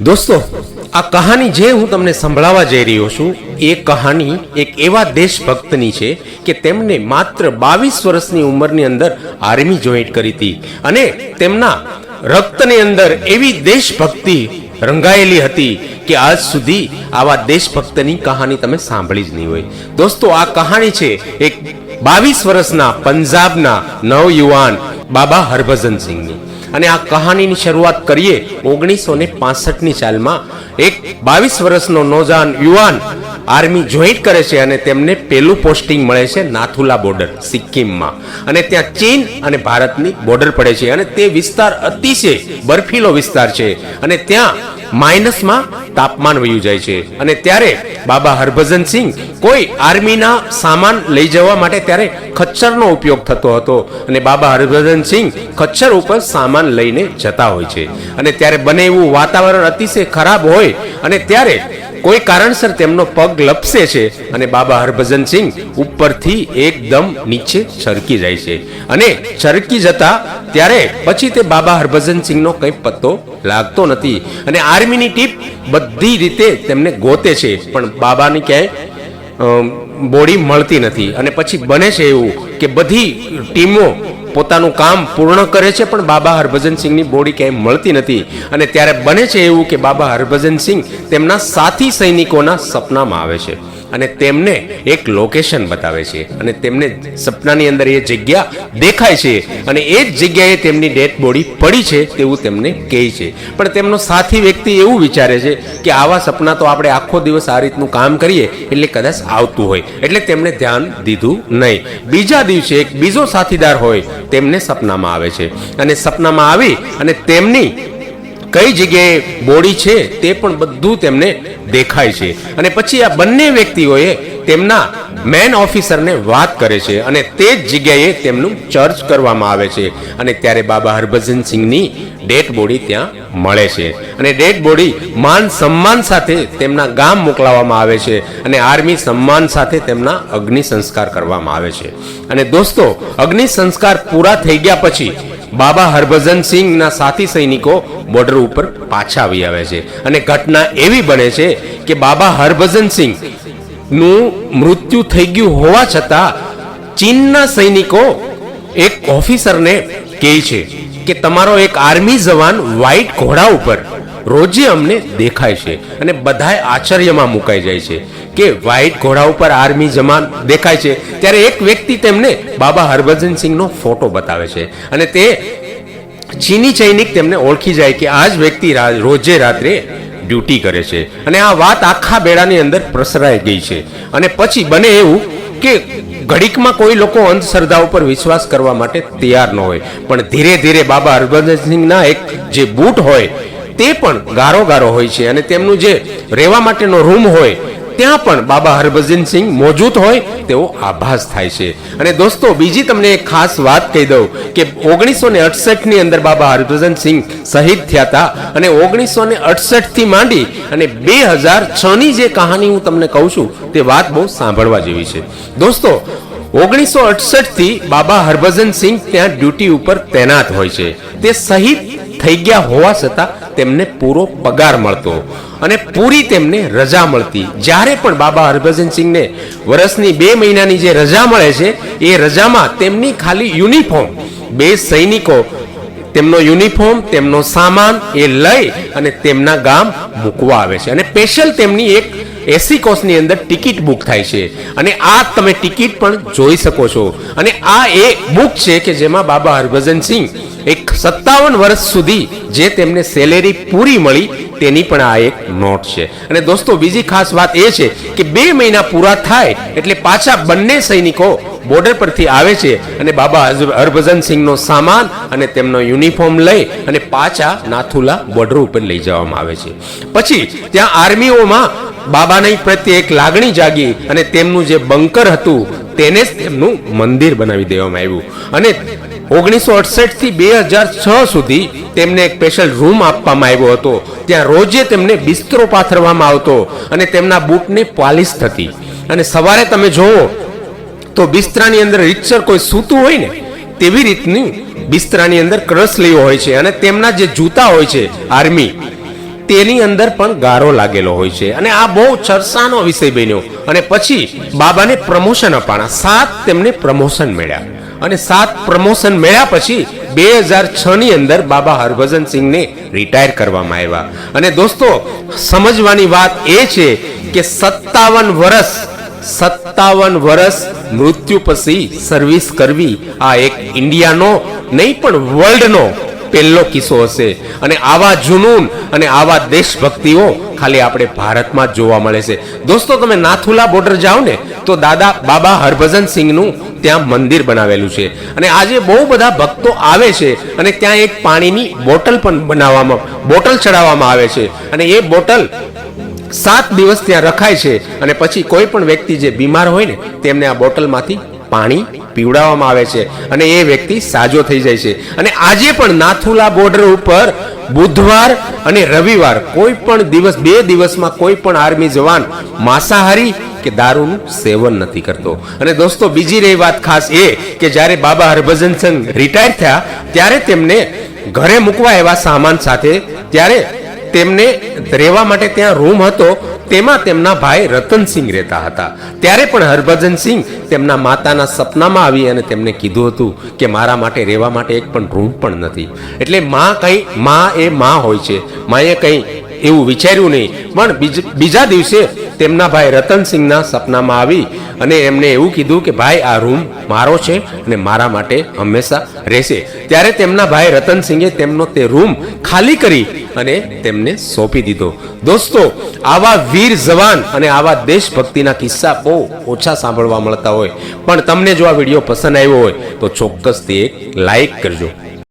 દોસ્તો, આ કહાની જે હું તમને સંભળાવવા જઈ રહ્યો છું એ કહાની એક એવા દેશભક્તની છે કે તેમને માત્ર 22 વર્ષની ઉંમરની અંદર આર્મી જોઈન્ટ કરી હતી અને તેમના રક્તની અંદર એવી દેશભક્તિ રંગાયેલી હતી કે આજ સુધી આવા દેશભક્તની કહાની તમે સાંભળી જ નહીં હોય. દોસ્તો, આ કહાની છે એક 22 વર્ષના પંજાબના નવયુવાન બાબા હરભજન સિંહની. અને આ કહાનીની શરૂઆત કરીએ 1965ની સાલમાં. એક 22 વર્ષનો નોજવાન યુવાન આર્મી જોઈન્ટ કરે છે અને તેમને પહેલું પોસ્ટિંગ મળે છે નાથુલા બોર્ડર સિક્કિમમાં. અને ત્યાં ચીન અને ભારતની બોર્ડર પડે છે અને તે વિસ્તાર અતિશય બર્ફીલો વિસ્તાર છે અને ત્યાં માઇનસમાં તાપમાન વયું જાય છે. અને ત્યારે બાબા હરભજન સિંહ કોઈ આર્મીના સામાન લઈ જવા માટે ત્યારે ખચ્ચરનો ઉપયોગ થતો હતો અને બાબા હરભજન સિંહ ખચ્ચર ઉપર સામાન લઈને જતા હોય છે. અને ત્યારે બને એવું વાતાવરણ અતિશય ખરાબ હોય અને ત્યારે કોઈ કારણસર તેમનો પગ લપસે છે અને બાબા હરભજન સિંહ ઉપરથી એકદમ નીચે છરકી જાય છે. અને છરકી જતા ત્યારે પછી તે બાબા હરભજન સિંહનો કંઈ પત્તો લાગતો નથી અને આર્મીની ટીમ બધી રીતે તેમને ગોતે છે પણ બાબાની ક્યાંય બોડી મળતી નથી. અને પછી બને છે એવું કે બધી ટીમો પોતાનું કામ પૂર્ણ કરે છે પણ બાબા હરભજન સિંહની બોડી ક્યાંય મળતી નથી. અને ત્યારે બને છે એવું કે બાબા હરભજન સિંહ તેમના સાથી સૈનિકોના સપનામાં આવે છે અને તેમને એક લોકેશન બતાવે છે અને તેમને સપનાની અંદર એ જગ્યા દેખાય છે અને એ જ જગ્યાએ તેમની ડેડ બોડી પડી છે તેવું તેમને કહે છે. પણ તેમનો સાથી વ્યક્તિ એવું વિચારે છે કે આવા સપના તો આપણે આખો દિવસ આ રીતનું કામ કરીએ એટલે કદાચ આવતું હોય એટલે તેમણે ધ્યાન દીધું નહીં. બીજા દિવસે એક બીજો સાથીદાર હોય તેમને સપનામાં આવે છે અને સપનામાં આવી અને તેમની કઈ જગ્યાએ બોડી છે તે પણ બધું તેમને દેખાય છે. અને પછી આ બંને વ્યક્તિઓએ તેમના મેન ઓફિસરને વાત કરે છે અને તે જ જગ્યાએ તેમનું ચર્ચ કરવામાં આવે છે. અને ત્યારે બાબા હરભજન સિંહની ડેડ બોડી ત્યાં મળે છે અને ડેડ બોડી માન સન્માન સાથે તેમના ગામ મોકલાવવામાં આવે છે અને આર્મી સન્માન સાથે તેમના અગ્નિ સંસ્કાર કરવામાં આવે છે. અને દોસ્તો, અગ્નિ સંસ્કાર પૂરા થઈ ગયા પછી બાબા હરભજન સિંહના સાથી સૈનિકો બોર્ડર ઉપર પાછા આવી આવે છે અને ઘટના એવી બને છે કે બાબા હરભજન સિંહ નું મૃત્યુ થઈ ગયું હોવા છતાં ચીનના સૈનિકો એક ઓફિસરને કહે છે કે તમારો એક આર્મી જવાન વ્હાઈટ ઘોડા ઉપર રોજે અમને દેખાય છે. અને બધાએ આશ્ચર્યમાં મુકાઈ જાય છે કે વ્હાઈટ ઘોડા ઉપર આર્મી જવાન દેખાય છે. ત્યારે એક વ્યક્તિ તેમને બાબા હરભજન સિંહનો ફોટો બતાવે છે અને તે ચીની સૈનિક તેમને ઓળખી જાય કે આ જ વ્યક્તિ રોજે રાત્રે ડ્યુટી કરે છે. અને આ વાત આખા બેડાની અંદર પ્રસરાઈ ગઈ છે. અને પછી બને એવું કે ઘડીકમાં કોઈ લોકો અંધશ્રદ્ધા ઉપર વિશ્વાસ કરવા માટે તૈયાર ન હોય પણ ધીરે ધીરે બાબા હરભજન સિંહના એક જે બૂટ હોય તે પણ ગારો ગારો હોય છે અને તેમનું જે રહેવા માટેનો રૂમ હોય ત્યાં પણ બાબા હરભજન સિંહ મોજૂદ હોય તેવો આભાસ થાય છે. અને દોસ્તો, બીજી તમને એક ખાસ વાત કહી દઉં કે 1968ની અંદર બાબા હરભજન સિંહ શહીદ થયા હતા અને 1968 થી માંડી અને 2006ની જે કહાની હું તમને કહું છું તે વાત બહુ સાંભળવા જેવી છે. દોસ્તો, 1968 થી બાબા હરભજન સિંહ ત્યાં ડ્યુટી ઉપર તૈનાત હોય છે. તે શહીદ થઈ ગયા હોવા છતાં તેમને પૂરો પગાર મળતો અને પૂરી તેમને રજા મળતી. જ્યારે પણ બાબા હરભજન સિંહને વર્ષની 2 મહિનાની જે રજા મળે છે એ રજામાં તેમની ખાલી યુનિફોર્મ, 2 સૈનિકો તેમનો યુનિફોર્મ, તેમનો સામાન એ લઈ અને તેમના ગામ મૂકવા આવે છે. અને સ્પેશિયલ તેમની એક એસી કોસની અંદર ટિકિટ બુક થાય છે અને આ તમે ટિકિટ પણ જોઈ શકો છો. અને આ એ બુક છે કે જેમાં બાબા હરભજન સિંહ એક 57 વર્ષ સુધી જે તેમને સેલેરી પૂરી મળી તેની પણ આ એક નોટ છે. અને દોસ્તો, બીજી ખાસ વાત એ છે કે 2 મહિના પૂરા થાય એટલે પાછા બંને સૈનિકો બોર્ડર પરથી આવે છે અને બાબા હરભજન સિંહનો સામાન અને તેમનો યુનિફોર્મ લઈ અને પાછા નાથુલા બોર્ડર ઉપર લઈ જવામાં આવે છે. પછી ત્યાં આર્મીઓમાં બાબાની પ્રત્યે એક લાગણી જાગી અને તેમનું જે બંકર હતું તેને જ તેમનું મંદિર બનાવી દેવામાં આવ્યું. અને 1968 થી 2006 સુધી તેમને એક સ્પેશિયલ રૂમ આપવામાં આવ્યો હતો. ત્યાં રોજે તેમને બિસ્તરો પાથરવામાં આવતો અને તેમના બૂટને પોલિશ થતી. અને સવારે તમે જોવો તો બિસ્તરાની અંદર રીતસર કોઈ સૂતું હોય ને તેવી રીતની બિસ્તરાની અંદર ક્રસ લેવો હોય છે. અને તેમના જે જૂતા હોય છે આર્મી તેની અંદર પણ ગારો લાગેલો હોય છે અને આ બહુ ચર્ચાનો વિષય બન્યો અને પછી બાબાને પ્રમોશન અપાણા 7 તેમને પ્રમોશન મળ્યા અને 7 પ્રમોશન મળ્યા પછી 2006 ની અંદર બાબા હરભજન સિંહને રિટાયર કરવામાં આવ્યા. અને દોસ્તો સમજવાની વાત એ છે કે 57 વર્ષ મૃત્યુ પછી સર્વિસ કરવી આ એક ઇન્ડિયાનો નહીં પણ વર્લ્ડનો પહેલો કિસ્સો હશે. અને આવા જુનૂન અને આવા દેશભક્તિઓ ખાલી આપણે ભારતમાં જ જોવા મળે છે. દોસ્તો તમે નાથુલા બોર્ડર જાઓ ને તો દાદા બાબા હરભજન સિંહનું ત્યાં મંદિર બનાવેલું છે અને આજે બહુ બધા ભક્તો આવે છે અને ત્યાં એક પાણીની બોટલ પણ બોટલ ચડાવવામાં આવે છે અને એ બોટલ 7 દિવસ ત્યાં રખાય છે અને પછી કોઈ પણ વ્યક્તિ જે બીમાર હોય ને તેમને આ બોટલમાંથી પાણી પીવડાવવામાં આવે છે અને એ વ્યક્તિ સાજો થઈ જાય છે. અને આજે પણ નાથુલા બોર્ડર ઉપર બુધવાર અને રવિવાર કોઈ પણ દિવસ 2 દિવસમાં કોઈ પણ આર્મી જવાન માંસાહારી કે દારૂનું સેવન નથી કરતો. અને દોસ્તો બીજી રહી વાત ખાસ એ કે જ્યારે બાબા હરભજન સિંહ રિટાયર થયા ત્યારે તેમને ઘરે મૂકવા એવા સામાન સાથે ત્યારે તેમને રહેવા માટે ત્યાં રૂમ હતો તેમાં તેમના ભાઈ રતનસિંહ રહેતા હતા. ત્યારે પણ હરભજન સિંહ તેમના માતાના સપનામાં આવી અને તેમને કીધું હતું કે મારા માટે રહેવા માટે એક પણ રૂમ પણ નથી. એટલે માં એ હોય છે. માએ કંઈ એવું વિચાર્યું નહીં પણ બીજા દિવસે તેમના ભાઈ રતનસિંહના સપનામાં આવી અને એમને એવું કીધું કે ભાઈ આ રૂમ મારો છે અને મારા માટે હંમેશા રહેશે. ત્યારે તેમના ભાઈ રતનસિંહે તેમનો તે રૂમ ખાલી કરી અને તેમને સોંપી દીધો. દોસ્તો આવા વીર જવાન અને આવા દેશભક્તિના કિસ્સા બહુ ઓછા સાંભળવા મળતા હોય પણ તમને જો આ વિડીયો પસંદ આવ્યો હોય તો ચોક્કસથી એક લાઈક કરજો.